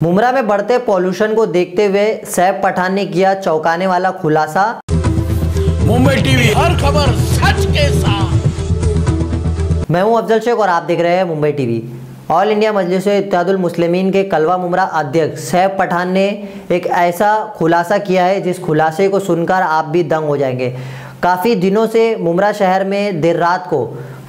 मुमरा में बढ़ते पॉल्यूशन को देखते हुए सैफ पठान ने किया चौंकाने वाला खुलासा। मुंबई टीवी, हर खबर सच के साथ। मैं हूं अफजल शेख और आप देख रहे हैं Mumbai TV. All India Majlis-e-Ittehadul Muslimeen के कलवा मुमरा अध्यक्ष सैफ पठान ने एक ऐसा खुलासा किया है जिस खुलासे को सुनकर आप भी दंग हो जाएंगे। काफ़ी दिनों से मुमरा शहर में देर रात को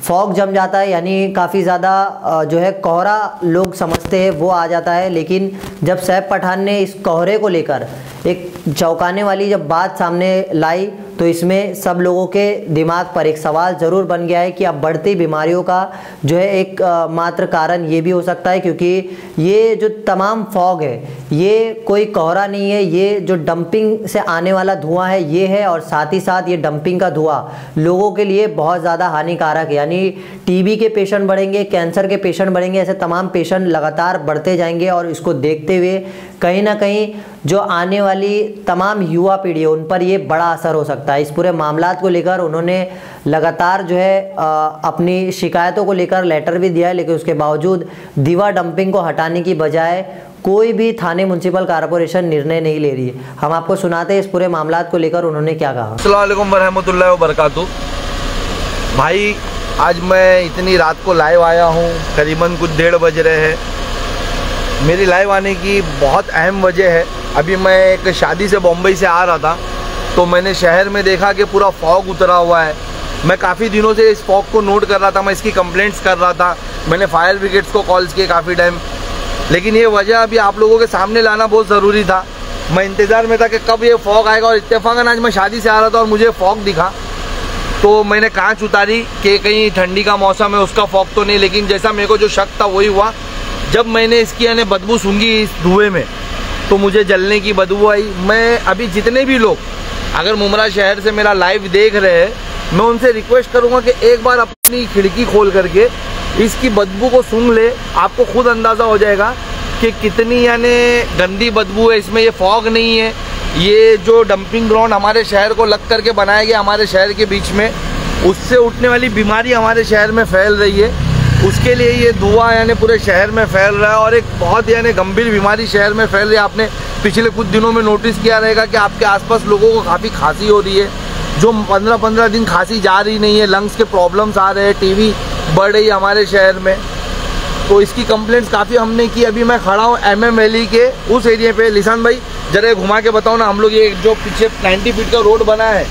फॉग जम जाता है, यानी काफ़ी ज़्यादा जो है कोहरा लोग समझते हैं वो आ जाता है। लेकिन जब सैफ पठान ने इस कोहरे को लेकर एक चौंकाने वाली जब बात सामने लाई तो इसमें सब लोगों के दिमाग पर एक सवाल ज़रूर बन गया है कि अब बढ़ती बीमारियों का जो है एक मात्र कारण ये भी हो सकता है, क्योंकि ये जो तमाम फॉग है ये कोई कोहरा नहीं है, ये जो डंपिंग से आने वाला धुआं है ये है। और साथ ही साथ ये डंपिंग का धुआं लोगों के लिए बहुत ज़्यादा हानिकारक है, यानी टीबी के पेशेंट बढ़ेंगे, कैंसर के पेशेंट बढ़ेंगे, ऐसे तमाम पेशेंट लगातार बढ़ते जाएंगे। और इसको देखते हुए कहीं ना कहीं जो आने वाली तमाम युवा पीढ़ी है उन पर ये बड़ा असर हो सकता है। इस पूरे मामलात को लेकर उन्होंने लगातार जो है अपनी शिकायतों को लेकर लेटर भी दिया है, लेकिन उसके बावजूद दीवा डंपिंग को हटाने की बजाय कोई भी थाने म्युनिसिपल कॉरपोरेशन निर्णय नहीं ले रही है। हम आपको सुनाते हैं इस पूरे मामलात को लेकर उन्होंने क्या कहा। अस्सलाम वालेकुम वरहमतुल्लाहि वबरकातुहू। भाई आज मैं इतनी रात को लाइव आया हूँ, करीबन कुछ 1:30 बज रहे हैं। मेरी लाइव आने की बहुत अहम वजह है, अभी मैं एक शादी से बॉम्बे से आ रहा था तो मैंने शहर में देखा कि पूरा फॉग उतरा हुआ है। मैं काफ़ी दिनों से इस फॉग को नोट कर रहा था, मैं इसकी कंप्लेंट्स कर रहा था, मैंने फायर ब्रिगेड्स को कॉल्स किए काफ़ी टाइम, लेकिन ये वजह अभी आप लोगों के सामने लाना बहुत ज़रूरी था। मैं इंतज़ार में था कि कब ये फॉग आएगा और इत्तेफाकन आज मैं शादी से आ रहा था और मुझे फॉग दिखा तो मैंने कांच उतारी कि कहीं ठंडी का मौसम है उसका फॉग तो नहीं। लेकिन जैसा मेरे को जो शक था वही हुआ। जब मैंने इसकी यानी बदबू सूंघी इस धुएं में तो मुझे जलने की बदबू आई। मैं अभी जितने भी लोग अगर मुमरा शहर से मेरा लाइव देख रहे हैं मैं उनसे रिक्वेस्ट करूंगा कि एक बार अपनी खिड़की खोल करके इसकी बदबू को सूंघ ले, आपको खुद अंदाज़ा हो जाएगा कि कितनी यानी गंदी बदबू है इसमें। ये फॉग नहीं है, ये जो डंपिंग ग्राउंड हमारे शहर को लग करके बनाया गया हमारे शहर के बीच में, उससे उठने वाली बीमारी हमारे शहर में फैल रही है। उसके लिए ये धुआं यानी पूरे शहर में फैल रहा है और एक बहुत यानी गंभीर बीमारी शहर में फैल रही है। आपने पिछले कुछ दिनों में नोटिस किया रहेगा कि आपके आसपास लोगों को काफ़ी खांसी हो रही है, जो 15-15 दिन खांसी जा रही नहीं है, लंग्स के प्रॉब्लम्स आ रहे हैं, टीबी बढ़ रही है हमारे शहर में। तो इसकी कंप्लेंट्स काफ़ी हमने की। अभी मैं खड़ा हूँ MM वैली के उस एरिया पे। लिसान भाई जरा घुमा के बताओ ना, हम लोग ये जो पीछे 90 फीट का रोड बना है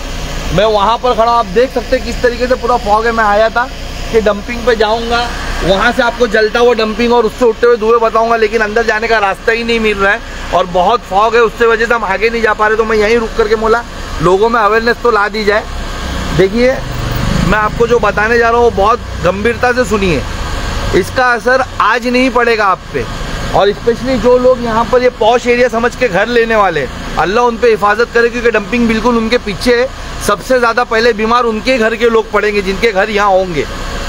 मैं वहाँ पर खड़ा हूँ। आप देख सकते हैं किस तरीके से पूरा फॉग है। मैं आया था कि डंपिंग पे जाऊँगा, वहाँ से आपको जलता हुआ डंपिंग और उससे उठते हुए धुएं बताऊँगा, लेकिन अंदर जाने का रास्ता ही नहीं मिल रहा है और बहुत फॉग है, उससे वजह से हम आगे नहीं जा पा रहे। तो मैं यहीं रुक करके बोला लोगों में अवेयरनेस तो ला दी जाए। देखिए मैं आपको जो बताने जा रहा हूँ बहुत गंभीरता से सुनिए। इसका असर आज नहीं पड़ेगा आप पे, और स्पेशली जो लोग यहाँ पर ये पॉश एरिया समझ के घर लेने वाले, अल्लाह उन पे हिफाजत करे, क्योंकि डंपिंग बिल्कुल उनके पीछे है। सबसे ज़्यादा पहले बीमार उनके घर के लोग पड़ेंगे जिनके घर यहाँ होंगे।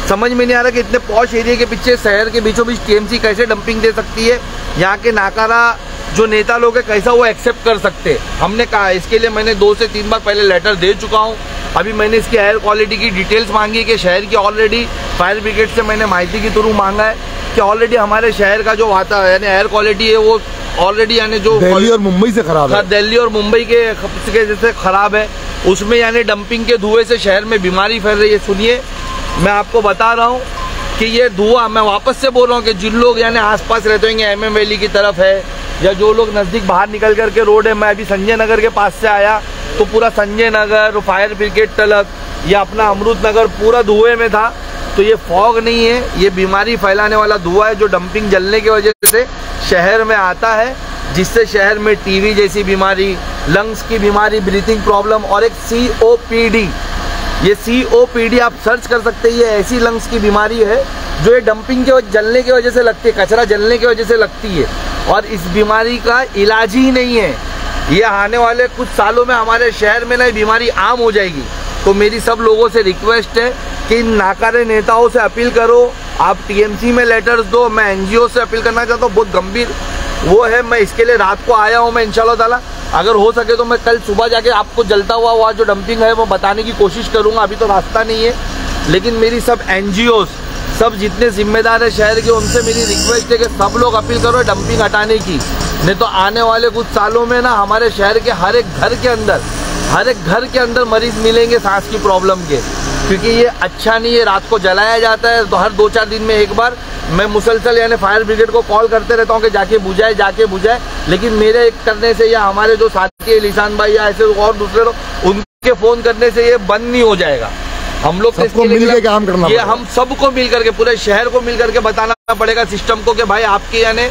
समझ में नहीं आ रहा कि इतने पॉश एरिया के पीछे शहर के बीचों बीच TMC कैसे डंपिंग दे सकती है। यहाँ के नाकारा जो नेता लोग हैं कैसा वो एक्सेप्ट कर सकते हैं। हमने कहा इसके लिए मैंने 2 से 3 बार पहले लेटर दे चुका हूँ। अभी मैंने इसकी एयर क्वालिटी की डिटेल्स मांगी कि शहर की ऑलरेडी फायर ब्रिगेड से मैंने माहिती के थ्रू मांगा है कि ऑलरेडी हमारे शहर का जो वातावरण यानी एयर क्वालिटी है वो ऑलरेडी यानी जो दिल्ली और मुंबई से खराब है, दिल्ली और मुंबई के जैसे खराब है, उसमें यानी डंपिंग के धुएं से शहर में बीमारी फैल रही है। सुनिए मैं आपको बता रहा हूँ कि ये धुआं, मैं वापस से बोल रहा हूँ कि जिन लोग यानी आसपास रहते होंगे MM वैली की तरफ है या जो लोग नज़दीक बाहर निकल करके रोड है, मैं अभी संजय नगर के पास से आया तो पूरा संजय नगर फायर ब्रिगेड तलक या अपना अमृत नगर पूरा धुएं में था। तो ये फॉग नहीं है, ये बीमारी फैलाने वाला धुआं है जो डंपिंग जलने की वजह से शहर में आता है, जिससे शहर में टीबी जैसी बीमारी, लंग्स की बीमारी, ब्रीथिंग प्रॉब्लम और एक COPD, ये COPD आप सर्च कर सकते हैं। ये ऐसी लंग्स की बीमारी है जो ये डंपिंग के जलने की वजह से लगती है, कचरा जलने की वजह से लगती है, और इस बीमारी का इलाज ही नहीं है। ये आने वाले कुछ सालों में हमारे शहर में ना ये बीमारी आम हो जाएगी। तो मेरी सब लोगों से रिक्वेस्ट है कि इन नाकारे नेताओं से अपील करो, आप TMC में लेटर्स दो। मैं NGO से अपील करना चाहता हूँ, बहुत गंभीर वो है। मैं इसके लिए रात को आया हूँ। मैं इंशाल्लाह ताला अगर हो सके तो मैं कल सुबह जाके आपको जलता हुआ वहाँ जो डंपिंग है वो बताने की कोशिश करूँगा। अभी तो रास्ता नहीं है, लेकिन मेरी सब NGOs सब जितने जिम्मेदार है शहर के, उनसे मेरी रिक्वेस्ट है कि सब लोग अपील करो डंपिंग हटाने की। नहीं तो आने वाले कुछ सालों में ना हमारे शहर के हर एक घर के अंदर मरीज मिलेंगे सांस की प्रॉब्लम के, क्योंकि ये अच्छा नहीं है। रात को जलाया जाता है तो हर 2-4 दिन में एक बार मैं मुसलसल यानी फायर ब्रिगेड को कॉल करते रहता हूँ कि जाके बुझाए, लेकिन मेरे करने से या हमारे जो साथी है लिसान भाई या ऐसे और दूसरे लोग, उनके फोन करने से ये बंद नहीं हो जाएगा। हम लोग सबको मिलकर काम करना, ये हम सबको मिल करके, पूरे शहर को मिल करके बताना पड़ेगा सिस्टम को कि भाई आपके यानी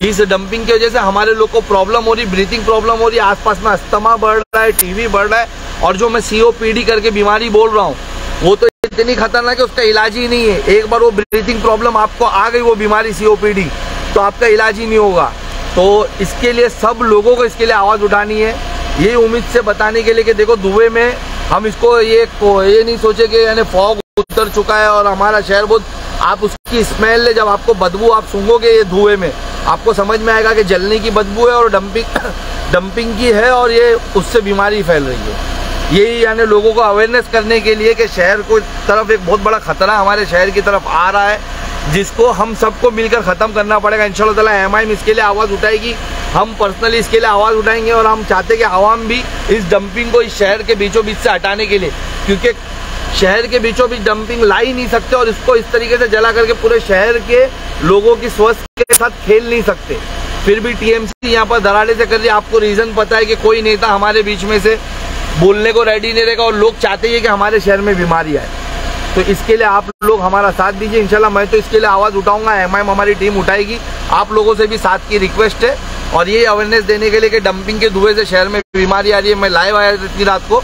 इस डंपिंग की वजह से हमारे लोग को प्रॉब्लम हो रही, ब्रीथिंग प्रॉब्लम हो रही है, आसपास में अस्थमा बढ़ रहा है, टीबी बढ़ रहा है, और जो मैं COPD करके बीमारी बोल रहा हूँ वो तो इतनी खतरनाक है उसका इलाज ही नहीं है। एक बार वो ब्रीथिंग प्रॉब्लम आपको आ गई, वो बीमारी COPD, तो आपका इलाज ही नहीं होगा। तो इसके लिए सब लोगों को इसके लिए आवाज़ उठानी है, ये उम्मीद से बताने के लिए कि देखो धुएं में हम इसको ये नहीं सोचे कि यानी फॉग उतर चुका है और हमारा शहर बहुत, आप उसकी स्मेल ले, जब आपको बदबू आप सूंघोगे ये धुएं में, आपको समझ में आएगा कि जलने की बदबू है और डंपिंग की है और ये उससे बीमारी फैल रही है। यही यानी लोगों को अवेयरनेस करने के लिए कि शहर को तरफ एक बहुत बड़ा खतरा हमारे शहर की तरफ आ रहा है, जिसको हम सबको मिलकर ख़त्म करना पड़ेगा। इंशाल्लाह ताला MIM इसके लिए आवाज़ उठाएगी, हम पर्सनली इसके लिए आवाज़ उठाएंगे और हम चाहते हैं कि आवाम भी इस डंपिंग को इस शहर के बीचों बीच से हटाने के लिए, क्योंकि शहर के बीचों बीच डंपिंग ला ही नहीं सकते और इसको इस तरीके से जला करके पूरे शहर के लोगों की स्वास्थ्य के साथ खेल नहीं सकते। फिर भी TMC यहाँ पर धड़ाधड़ से कर रही है। आपको रीज़न पता है कि कोई नेता हमारे बीच में से बोलने को रेडी नहीं रहेगा और लोग चाहते हैं कि हमारे शहर में बीमारी आए। तो इसके लिए आप लोग हमारा साथ दीजिए। इंशाल्लाह मैं तो इसके लिए आवाज़ उठाऊंगा, MIM हमारी टीम उठाएगी, आप लोगों से भी साथ की रिक्वेस्ट है। और ये अवेयरनेस देने के लिए कि डंपिंग के धुएं से शहर में बीमारी आ रही है। मैं लाइव आया इतनी रात को,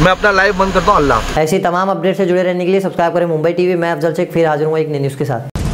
मैं अपना लाइव बंद करता हूँ। अल्लाह। ऐसी तमाम अपडेट से जुड़े रहने के लिए सब्सक्राइब करें मुंबई TV। मैं अफजल शेख फिर हाजिर हूँ एक नई न्यूज़ के साथ।